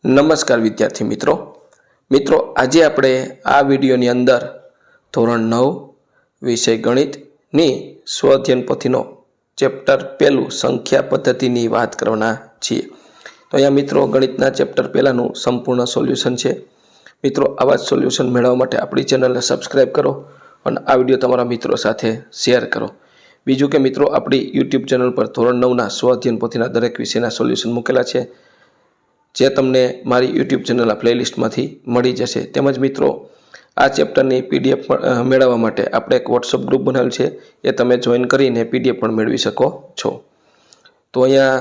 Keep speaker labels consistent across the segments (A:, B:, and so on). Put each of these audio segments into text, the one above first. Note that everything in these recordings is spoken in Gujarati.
A: નમસ્કાર વિદ્યાર્થી મિત્રો આજે આપણે આ વિડીયોની અંદર ધોરણ 9 વિષય ગણિતની સ્વઅધ્યયન પોથીનો ચેપ્ટર પહેલું સંખ્યા પદ્ધતિની વાત કરવાના છીએ। તો અહીંયા મિત્રો ગણિતના ચેપ્ટર પહેલાનું સંપૂર્ણ સોલ્યુશન છે। મિત્રો આવા જ સોલ્યુશન મેળવવા માટે આપણી ચેનલને સબસ્ક્રાઇબ કરો અને આ વિડીયો તમારા મિત્રો સાથે શેર કરો। બીજું કે મિત્રો આપણી YouTube ચેનલ પર ધોરણ 9ના સ્વઅધ્યયન પોથીના દરેક વિષયના સોલ્યુશન મૂકેલા છે, જે તમને મારી YouTube ચેનલના પ્લેલિસ્ટમાંથી મળી જશે। તેમજ મિત્રો આ ચેપ્ટરની PDF મેળવવા માટે આપણે એક WhatsApp ગ્રુપ બનાવેલ છે, એ તમે જોઈન કરીને PDF પણ મેળવી શકો છો। તો અહીંયા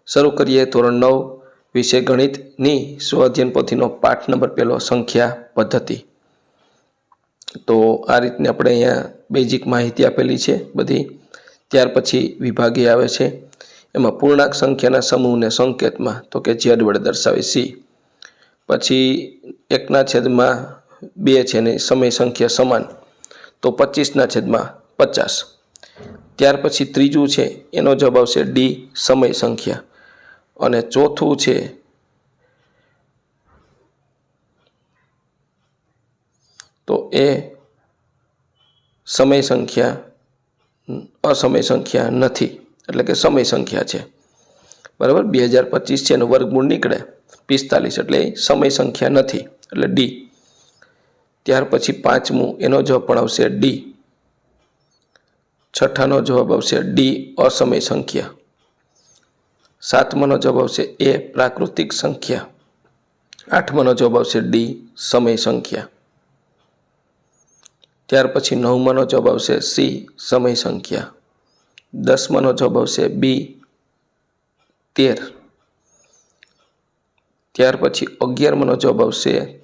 A: શરૂ કરીએ ધોરણ 9 વિષય ગણિતની સ્વઅધ્યયન પોથીનો પાઠ નંબર 1 સંખ્યા પદ્ધતિ। તો આ રીતની આપણે અહીંયા બેઝિક માહિતી આપેલી છે બધી। ત્યાર પછી વિભાગીય આવે છે, એમાં પૂર્ણાંક સંખ્યાના સમૂહને સંકેતમાં તો કે z વડે દર્શાવે c। પછી 1/2 છે ને સમય સંખ્યા સમાન તો 25/50। ત્યાર પછી ત્રીજું છે એનો જવાબ આવશે d સમય સંખ્યા, અને ચોથું છે તો એ સમય સંખ્યા અસમય સંખ્યા નથી, એટલે કે સમય સંખ્યા છે, બરાબર। 2025 છે એનું વર્ગમૂળ નીકળે 45, એટલે સમય સંખ્યા નથી, એટલે ડી। ત્યાર પછી પાંચમું એનો જવાબ પણ આવશે ડી। છઠ્ઠાનો જવાબ આવશે ડી અસમય સંખ્યા। સાતમાનો જવાબ આવશે એ પ્રાકૃતિક સંખ્યા। આઠમાનો જવાબ આવશે ડી સમય સંખ્યા। ત્યાર પછી નવમાનો જવાબ આવશે સી સમય સંખ્યા। 10માનો જવાબ આવશે બી 13। ત્યાર પછી 11માનો જવાબ આવશે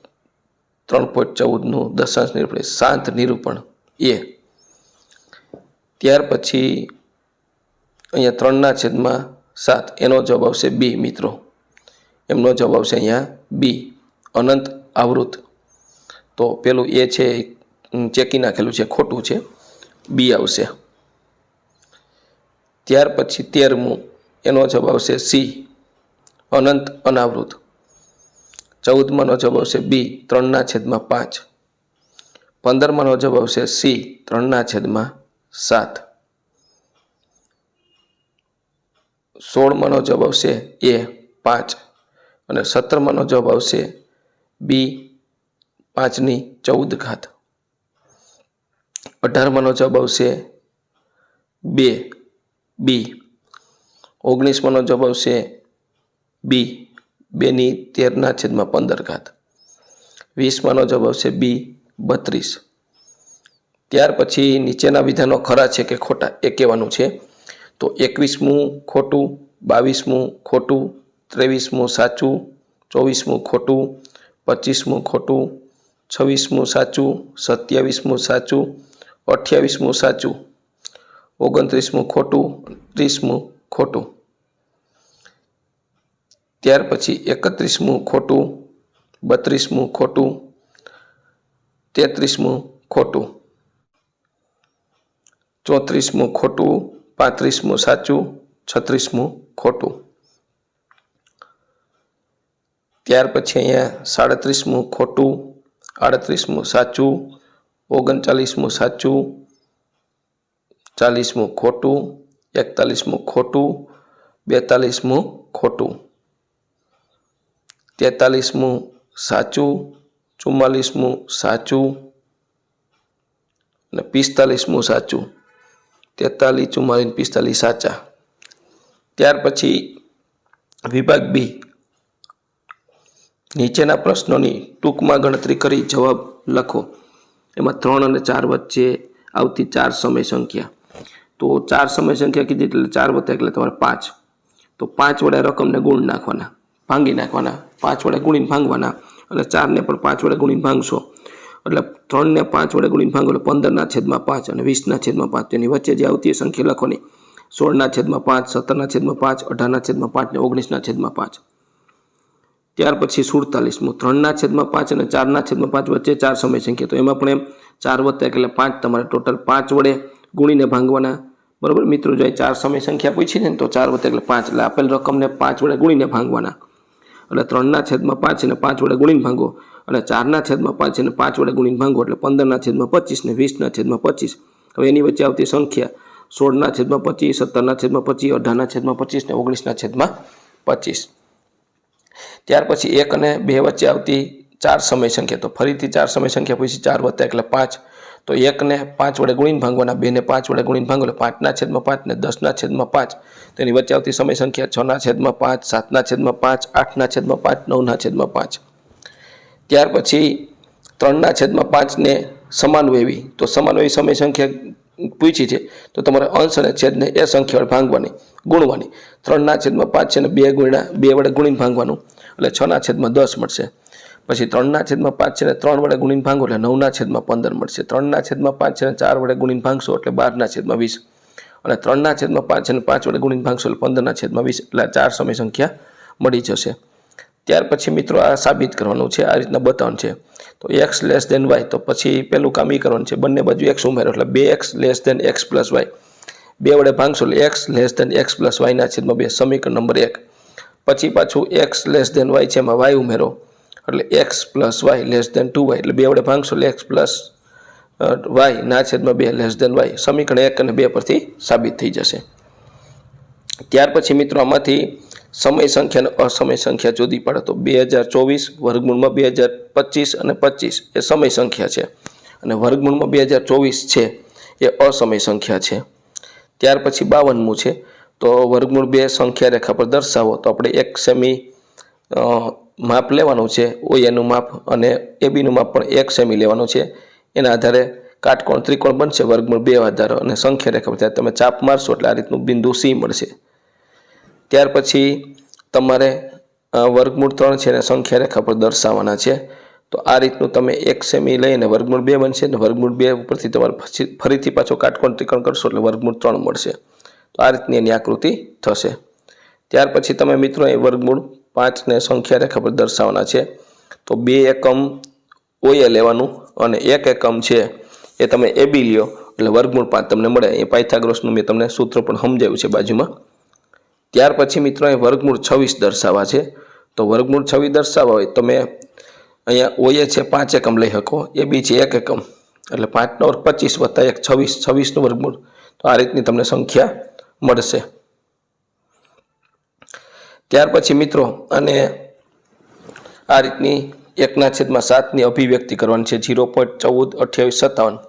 A: 3.14નું દશાંશ નિરૂપણ શાંત નિરૂપણ એ। ત્યાર પછી અહીંયા 3/7 એનો જવાબ આવશે બી મિત્રો, એમનો જવાબ આવશે અહીંયા બી અનંત આવૃત। તો પેલું એ છે ચેકી નાખેલું છે, ખોટું છે, બી આવશે। ત્યાર પછી 13મું એનો જવાબ આવશે સી અનંત અનાવૃત। 14માનો જવાબ આવશે બી 3/5। 15માનો જવાબ આવશે સી 3/7। 16માનો જવાબ આવશે એ 5, અને 17માનો જવાબ આવશે બી 5/14। 18માનો જવાબ આવશે 2 બી। 19માનો જવાબ આવશે બી 2/13/15। 20માનો જવાબ આવશે બી 32। ત્યાર પછી નીચેના વિધાનો ખરા છે કે ખોટા એ કહેવાનું છે। તો 21મું ખોટું, 22મું ખોટું, 23મું સાચું, 24મું ખોટું, 25મું ખોટું, 26મું સાચું, 27મું સાચું, 28મું સાચું, 29મું ખોટું, 30મું ખોટું। ત્યાર પછી 31મું ખોટું, 32મું ખોટું, 33મું ખોટું, 34મું ખોટું, 35મું સાચું, 36મું ખોટું। ત્યાર પછી અહીંયા 37મું ખોટું, 38મું સાચું, 39મું સાચું, 40મું ખોટું, 41મું ખોટું, 42મું ખોટું, 43મું સાચું, 44મું સાચું, અને 45મું સાચું। 43, 44, 45 સાચા। ત્યાર પછી વિભાગ બી, નીચેના પ્રશ્નોની ટૂંકમાં ગણતરી કરી જવાબ લખો। એમાં 3 અને 4 વચ્ચે આવતી 4 સમય સંખ્યા। તો 4 સમય સંખ્યા કીધી એટલે 4 વત્તા એટલે તમારે 5। તો 5 વડે રકમને ગુણ નાખવાના, ભાંગી નાખવાના, 5 વડે ગુણીને ભાંગવાના, અને 4ને પણ 5 વડે ગુણીને ભાંગશો એટલે 3ને 5 વડે ગુણીને ભાંગો એટલે 15/5 અને 20/5। તેની વચ્ચે જે આવતી સંખ્યા લખવાની 16/5, 17/5, 18/5 ને 19/5। ત્યાર પછી 47મું 3/5 અને 4/5 વચ્ચે 4 સમય સંખ્યા। તો એમાં પણ એમ 4 વત્તા એટલે 5, તમારે ટોટલ 5 વડે ગુણીને ભાંગવાના, બરાબર મિત્રો। જો 4 સમય સંખ્યા પૂછી ને તો 4 વત્તા એટલે 5, એટલે આપેલ રકમને 5 વડે ગુણીને ભાંગવાના। એટલે 3/5 ને 5 વડે ગુણીને ભાંગો અને 4/5 અને 5 વડે ગુણીને ભાંગો એટલે 15/25 ને 20/25. હવે એની વચ્ચે આવતી સંખ્યા 16/25, 17/25, 18/25 ને 19/25. ત્યાર પછી 1 અને 2 વચ્ચે આવતી 4 સમય સંખ્યા, તો ફરીથી 4 સમય સંખ્યા પછી 4 વત્તા એટલે 5. તો 1 ને 5 વડે ગુણીને ભાંગવાના, 2 ને 5 વડે ગુણીને ભાંગો એટલે 5/5 ને 10/5. તેની વચ્ચે આવતી સમય સંખ્યા 6/5, 7/5, 8/5, 9/5. ત્યાર પછી 3/5 ને સમાનવયવી, તો સમાનવયવી સમય સંખ્યા પૂછી છે તો તમારે અંશ અને છેદને એ સંખ્યા વડે ભાંગવાની, ગુણવાની. 3/5 છે ને 2 વડે ગુણીને ભાંગવાનું એટલે 6/10 મળશે. પછી 3/5 છે ને 3 વડે ગુણીને ભાંગો એટલે 9/15 મળશે. 3/5 છે ને 4 વડે ગુણીને ભાંગશો એટલે 12/20 અને 3/5 છે ને 5 વડે ગુણીને ભાંગશો એટલે 15/20. એટલે 4 સમય સંખ્યા મળી જશે. ત્યાર પછી મિત્રો આ સાબિત કરવાનું છે, આ રીતના બતાવવાનું છે. તો x લેસ દેન y, તો પછી પેલું કામ એ કરવાનું છે, બંને બાજુ x ઉમેરો એટલે 2x less than x plus y. 2 વડે ભાંગશો એટલે x less than x plus y/2, સમીકરણ નંબર 1. પછી પાછું x લેસ દેન y છે એમાં y ઉમેરો એટલે x plus y less than 2y, એટલે 2 વડે ભાંગશો એટલે x plus y/2 less than y, સમીકરણ 1 અને 2 પરથી સાબિત થઈ જશે. ત્યાર પછી મિત્રો આમાંથી સમય સંખ્યા અને અસમય સંખ્યા જુદી પડે, તો 2024 વર્ગમૂળમાં 2025 અને 25 એ સમય સંખ્યા છે અને વર્ગમૂળમાં 2024 છે એ અસમય સંખ્યા છે. ત્યાર પછી 52મું છે, તો વર્ગમૂળ 2 સંખ્યા રેખા પર દર્શાવો, તો આપણે 1 સેમી માપ લેવાનું છે, ઓએનું માપ અને એબીનું માપ પણ 1 સેમી લેવાનું છે. એના આધારે કાટકોણ ત્રિકોણ બનશે વર્ગમૂળ 2 આધારો અને સંખ્યા રેખા પર ત્યારે તમે ચાપ મારશો એટલે આ રીતનું બિંદુ C મળશે. ત્યાર પછી તમારે વર્ગમૂળ 3 છે અને સંખ્યા રેખા પર દર્શાવવાના છે, તો આ રીતનું તમે 1 સેમી લઈને વર્ગમૂળ 2 બનશે અને વર્ગમૂળ 2 ઉપરથી તમારે ફરીથી પાછો કાટકોણ ત્રિકોણ કરશો એટલે વર્ગમૂળ 3 મળશે. તો આ રીતની એની આકૃતિ થશે. ત્યાર પછી તમે મિત્રો એ વર્ગમૂળ 5 ને સંખ્યા રેખા પર દર્શાવવાના છે, તો 2 એકમ OA લેવાનું અને 1 એકમ છે એ તમે AB લ્યો એટલે વર્ગમૂળ 5 તમને મળે. એ પાયથાગોરસનું મેં તમને સૂત્ર પણ સમજાવ્યું છે બાજુમાં. ત્યાર પછી મિત્રો એ વર્ગમૂળ 26 દર્શાવવા છે, તો વર્ગમૂળ 26 દર્શાવવા હોય તો મેં અહીંયા OA છે 5 એકમ લઈ શકો, AB છે 1 એકમ એટલે 5 નો વર્ગ 25 વત્તા 1 26, 26નું વર્ગમૂળ. તો આ રીતની તમને સંખ્યા મળશે. ત્યાર પછી મિત્રો અને આ રીતની 1/7ની અભિવ્યક્તિ કરવાની છે, 0.142857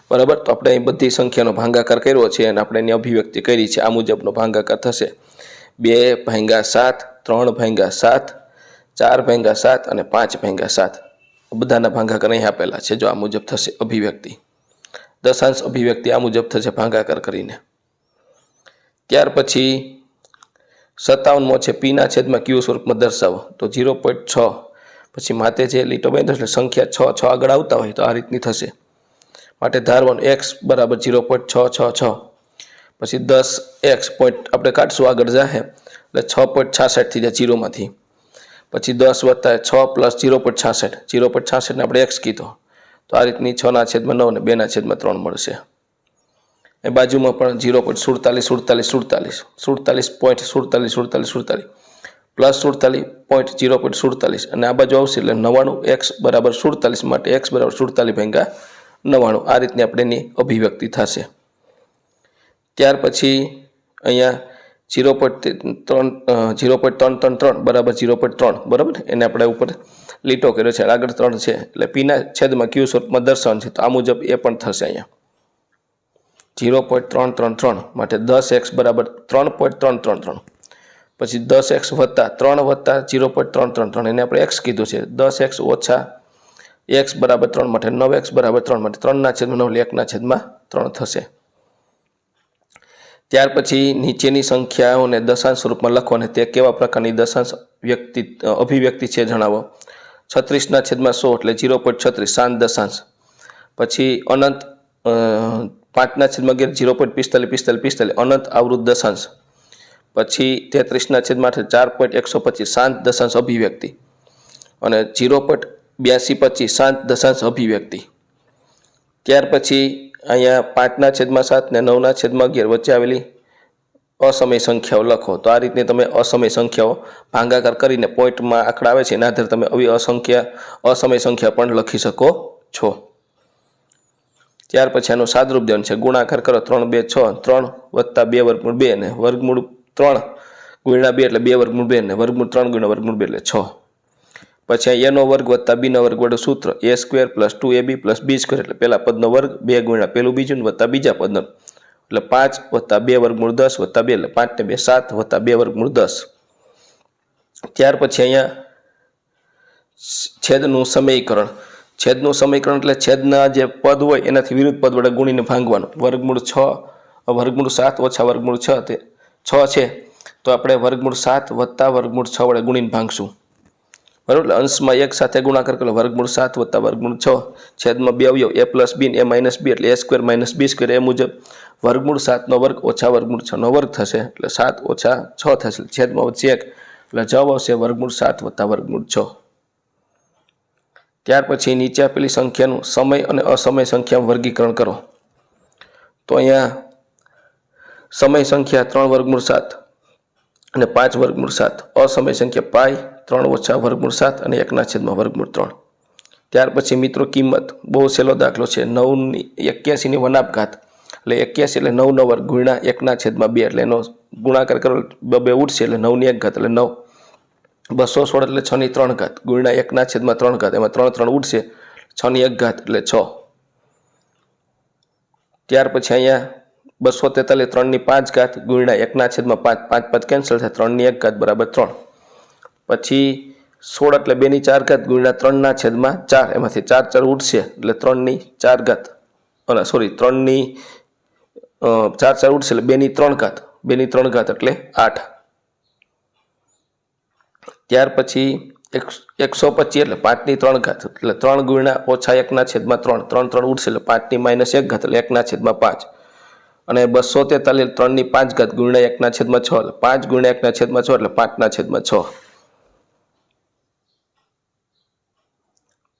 A: બરાબર. તો આપણે અહીં બધી સંખ્યાનો ભાગાકાર કર્યો છે અને આપણે એની અભિવ્યક્તિ કરી છે. આ મુજબનો ભાગાકાર થશે 2/7, 3/7, 4/7 અને 5/7. બધાના ભાગાકાર અહીં આપેલા છે. જો આ મુજબ થશે અભિવ્યક્તિ, દશાંશ અભિવ્યક્તિ આ મુજબ થશે ભાગાકાર કરીને. ત્યાર પછી 57મો છે, p/q સ્વરૂપમાં દર્શાવો, તો 0.6 પછી માથે જે લીટો બાંધો એટલે સંખ્યા 6 આગળ આવતા હોય તો આ રીતની થશે. માટે ધારવાનું x બરાબર 0.666, પછી 10x પોઈન્ટ આપણે કાઢશું આગળ જાહે એટલે 6.66 થઈ જાય 0માંથી. પછી 10 વત્તા 6 પ્લસ 0.66, 0.66 ને આપણે x કીધો, તો આ રીતની 6/9 અને 2/3 મળશે. એ બાજુમાં પણ 0.47 પ્લસ 47.0.47 અને આ બાજુ આવશે એટલે 99, x બરાબર 47 માટે x બરાબર 47/99. આ રીતની આપણે એની અભિવ્યક્તિ થશે. ત્યાર પછી અહીંયા 0.333 બરાબર 0.3 બરાબર, એને આપણે ઉપર લીટો કર્યો છે, આગળ 3 છે એટલે p/q સ્વરૂપમાં દર્શાવવાનું છે, તો આ મુજબ એ પણ થશે. અહીંયા 0.333 માટે 10x બરાબર 3.333, પછી 10x વત્તા 3 વત્તા 0.333 એને આપણે x કીધું છે, 10x ઓછા x બરાબર 3 માટે 9x બરાબર 3 માટે 3/9 1/3 થશે. ત્યાર પછી નીચેની સંખ્યાઓને દશાંશ સ્વરૂપમાં લખો અને તે કેવા પ્રકારની દશાંશ અભિવ્યક્તિ છે જણાવો. 36/100 એટલે 0.36 શાંત દશાંશ. પછી અનંત 5/11 0.45 અનંત આવૃત દશાંશ. પછી 33/8 4.125 શાંત દશાંશ અભિવ્યક્તિ અને 0.8225 શાંત દશાંશ અભિવ્યક્તિ. ત્યાર પછી અહીંયા 5/7 ને 9/11 વચ્ચે આવેલી અસમય સંખ્યાઓ લખો। તો આ રીતની તમે અસમય સંખ્યાઓ ભાગાકાર કરીને પોઈન્ટમાં આંકડા આવે છે એના આધારે તમે આવી અસમય સંખ્યા પણ લખી શકો છો। ત્યાર પછી આનું સાદરૂપ દેવાનું છે। ગુણાકાર કરો 3 2 6 3 વત્તા 2 વર્ગમૂળ 2 ને વર્ગમૂળ 3 ગુણ્યા 2 એટલે 2 વર્ગમૂળ 2 ને વર્ગમૂળ 3 ગુણ્યા વર્ગમૂળ 2 એટલે 6। પછી a નો વર્ગ વત્તા b નો વર્ગ વડે સૂત્ર a² + 2ab + b² એટલે પહેલા પદનો વર્ગ 2 ગુણ્યા પહેલું બીજું વત્તા બીજા પદનો એટલે 5 વત્તા 2 વર્ગમૂળ 10 વત્તા 2 એટલે 5 ને 2 7 વત્તા 2 વર્ગમૂળ 10। ત્યાર પછી અહીંયા છેદનું સમીકરણ। છેદનું સમીકરણ એટલે છેદના જે પદ હોય એનાથી વિરુદ્ધ પદ વડે ગુણીને ભાંગવાનું। વર્ગમૂળ 7 ઓછા વર્ગમૂળ 6 તે 6 છે તો આપણે વર્ગમૂળ 7 વત્તા વર્ગમૂળ 6 વડે ગુણીને ભાંગશું, બરાબર। એટલે અંશમાં 1 સાથે ગુણાકાર કરો વર્ગમૂળ 7 વત્તા વર્ગમૂળ 6 છેદમાં બે અવયવ a + b ને a - b એટલે a² - b² એ મુજબ વર્ગમૂળ 7 નો વર્ગ ઓછા વર્ગમૂળ 6 નો વર્ગ થશે એટલે 7 ઓછા 6 થશે। છેદમાં વચ્ચે 1 એટલે જવાબ આવશે વર્ગમૂળ 7 વત્તા વર્ગમૂળ 6। ત્યાર પછી નીચે આપેલી સંખ્યાનું સમય અને અસમય સંખ્યામાં વર્ગીકરણ કરો। તો અહીંયા સમય સંખ્યા 3 વર્ગમૂળ 7 અને 5 વર્ગમૂળ 7, અસમય સંખ્યા પાઈ 3 ઓછા વર્ગમૂળ 7 અને 1/3 વર્ગમૂળ 3। ત્યાર પછી મિત્રો કિંમત બહુ સહેલો દાખલો છે। 81 ની વનાપઘાત એટલે 81 એટલે 9 નો વર્ગ ગુણ્યા 1/2 એટલે એનો ગુણાકાર કરો 2 ઉડશે એટલે 9 ની 1 ઘાત એટલે 9। 216 એટલે 6 ની 3 ઘાત ગુણ્યા 1/3 ઘાત એમાં 3 3 ઉડશે 6 ની 1 ઘાત એટલે 6। ત્યાર પછી અહીંયા 243 3 ની 5 ઘાત ગુણ્યા 1/5 5 5 કેન્સલ થાય 3 ની 1 ઘાત બરાબર 3। પછી 16 એટલે 2 ની 4 ઘાત ગુણ્યા 3/4 એમાંથી 4 4 ઉડશે એટલે 3 ની 4 ઘાત 3 ની 4 4 ઉડશે એટલે 2 ની 3 ઘાત 2 ની 3 ઘાત એટલે 8। ત્યાર પછી 125 એટલે 5 ની 3 ઘાત એટલે 3 ગુણ્યા ઓછા 1/3 3 3 ઉડશે એટલે 5 ની -1 ઘાત એટલે 1/5 અને 243 3 ની 5 ઘાત ગુણ્યા 1/6 એટલે 5 ગુણ્યા 1/6 એટલે 5/6।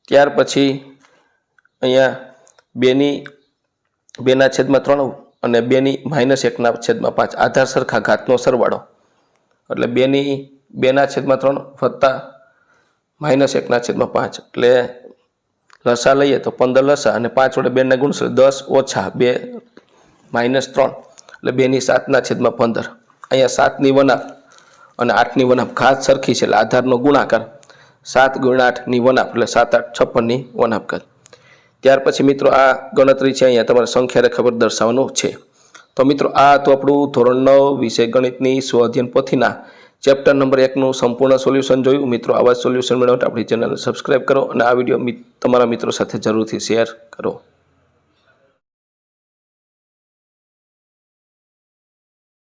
A: ત્યાર પછી અહીંયા 2/3 અને 2 ની -1/5 આધાર સરખા ઘાતનો સરવાળો એટલે 2/3 વત્તા -1/5 એટલે લસા લઈએ તો 15 લસા અને 5 વડે 2 ને ગુણશો 10 ઓછા 2 -3 એટલે 2/7/15। અહીંયા 7 ની વનાપ અને 8 ની વનાપ ઘાત સરખી છે એટલે આધારનો ગુણાકાર 7 ગુણ્યા 8 ની વનાપ એટલે 7 8 56 ની વનાપ ઘાત। ત્યાર પછી મિત્રો આ ગણતરી છે અહીંયા તમારે સંખ્યા રેખા પર દર્શાવવાનું છે। તો મિત્રો આ તો આપણું ધોરણ 9 વિષય ગણિતની સ્વઅધ્યયન પોથીના ચેપ્ટર નંબર 1 નું સંપૂર્ણ સોલ્યુશન જોયું। મિત્રો આવા સોલ્યુશન મેળવવા માટે આપણી ચેનલને સબસ્ક્રાઇબ કરો અને આ વિડીયો તમારા મિત્રો સાથે જરૂરથી શેર કરો।